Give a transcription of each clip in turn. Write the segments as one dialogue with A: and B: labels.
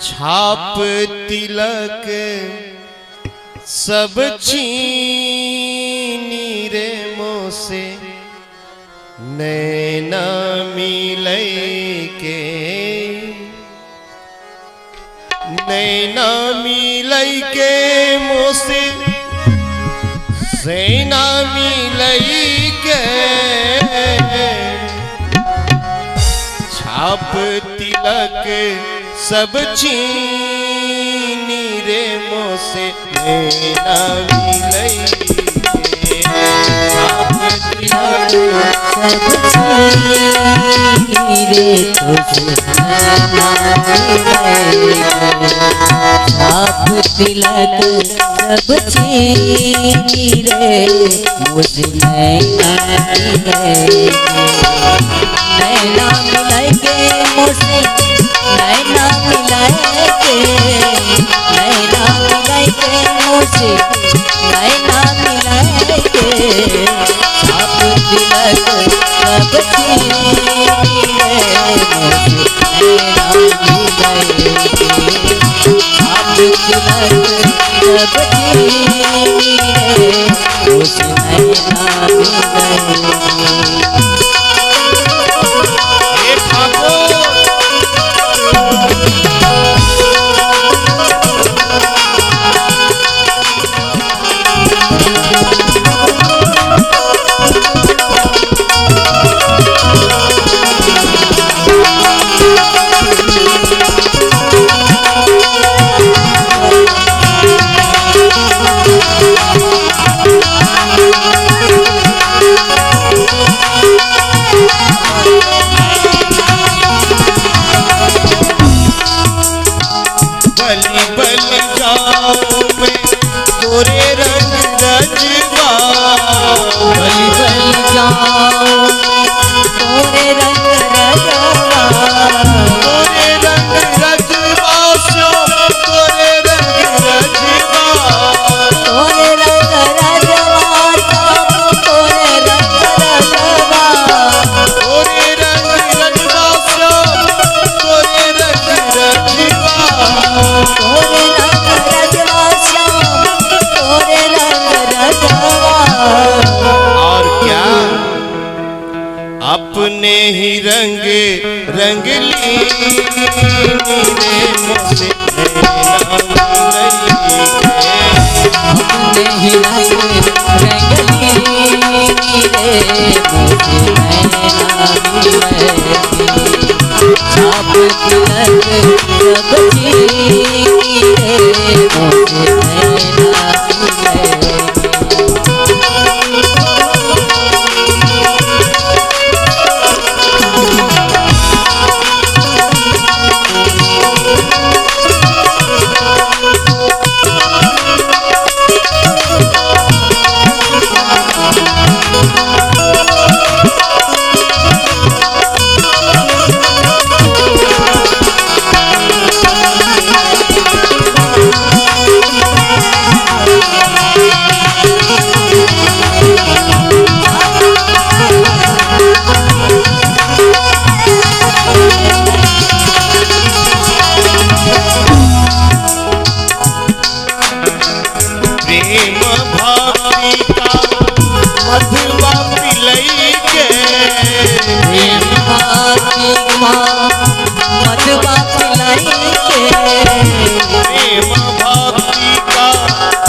A: छाप तिलक सब छीनी रे मोसे नैना मिलई के मोसे सैना मिलई के छाप तिलक सब छीनी रे मोसे नैना मिलई के छाप तिलक
B: सब छीनी रे तुझे छाप तिलक सब छीनी रे मुझे नैना मिलाए के मुझे नैना मिलाए के मुझे नैना मिलाए के छाप तिलक सब छीनी रे मुझे नैना मिलाए के छाप तिलक सब छीनी रे मुझे नैना मिलाए
A: अपने ही रंग रंगली रे मोसे नैना मिलई के
B: अपने ही रंग रंगली रे मुझे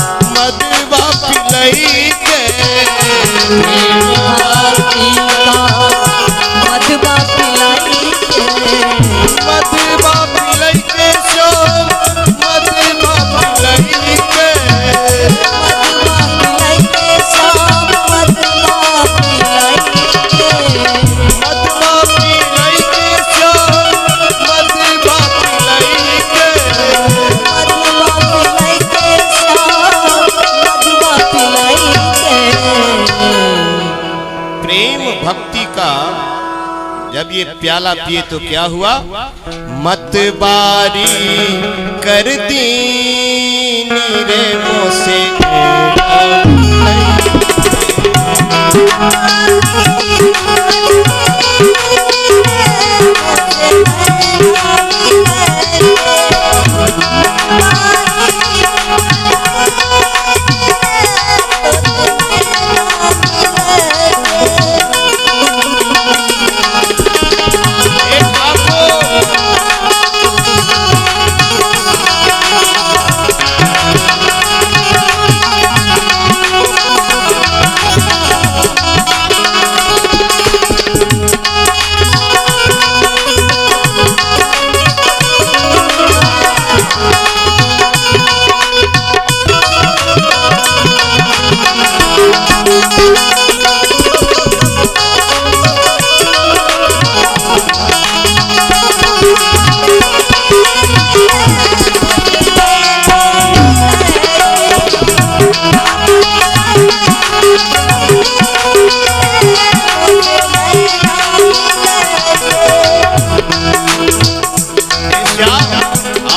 B: नैना मिलाए के छाप तिलक सब छीनी रे मुझे नैना मिलाए
A: जब ये प्याला पिए तो क्या हुआ? मतबारी कर दीनी रे मोसे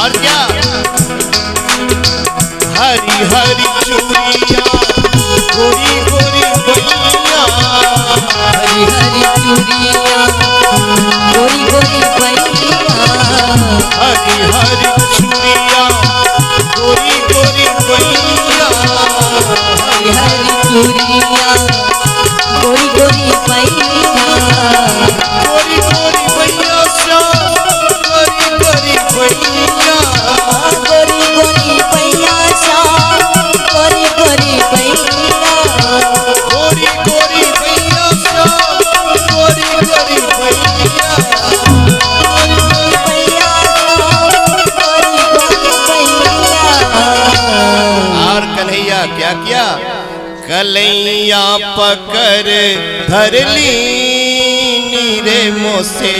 A: और क्या हरी हरी चूड़िया गोरी गोरी बैया
B: हरी हरी चूड़िया गोरी गोरी बैया
A: हरी हरी चूड़िया गोरी गोरी बैया
B: हरी हरी चूड़िया गोरी गोरी बैया
A: गोरी गोरी बैया श्याम गोरी गोरी बैया
B: गोरी गोरी बैया श्याम गोरी गोरी बैया
A: गोरी गोरी बैया श्याम गोरी गोरी बैया
B: बैया गोरी गोरी बैया।
A: और कन्हैया क्या किया कलैया पकड़ धर ली नीरे मोसे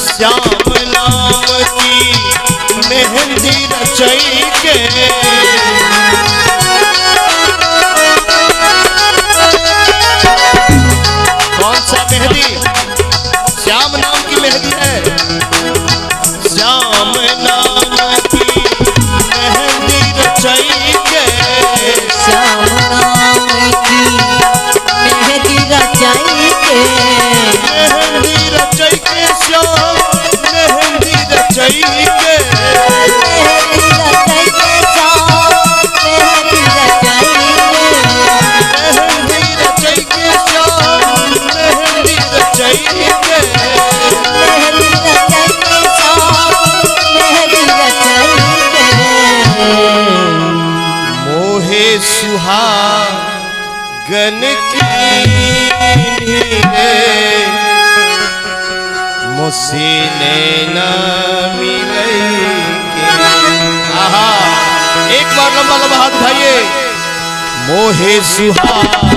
A: श्याम नाम की मेहंदी रचई के कौन सा मेहंदी श्याम नाम की मेहंदी है श्याम नाम की मेहंदी रचई के
B: श्याम नाम की मेहंदी रचाई के
A: मेहंदी रचई के श्याम मेहंदी रचई के
B: मेहंदी रचाई के श्याम मेहंदी रचाई के
A: मेहंदी रचई के श्याम मेहंदी रचई के
B: मेहंदी रचाई के श्याम मेहंदी रचाई के
A: मोहे सुहागन की नीरे मुझसे नैना मिलई के आहा एक बार लंबा लंबा हाथ उठाइए मोहे सुहागन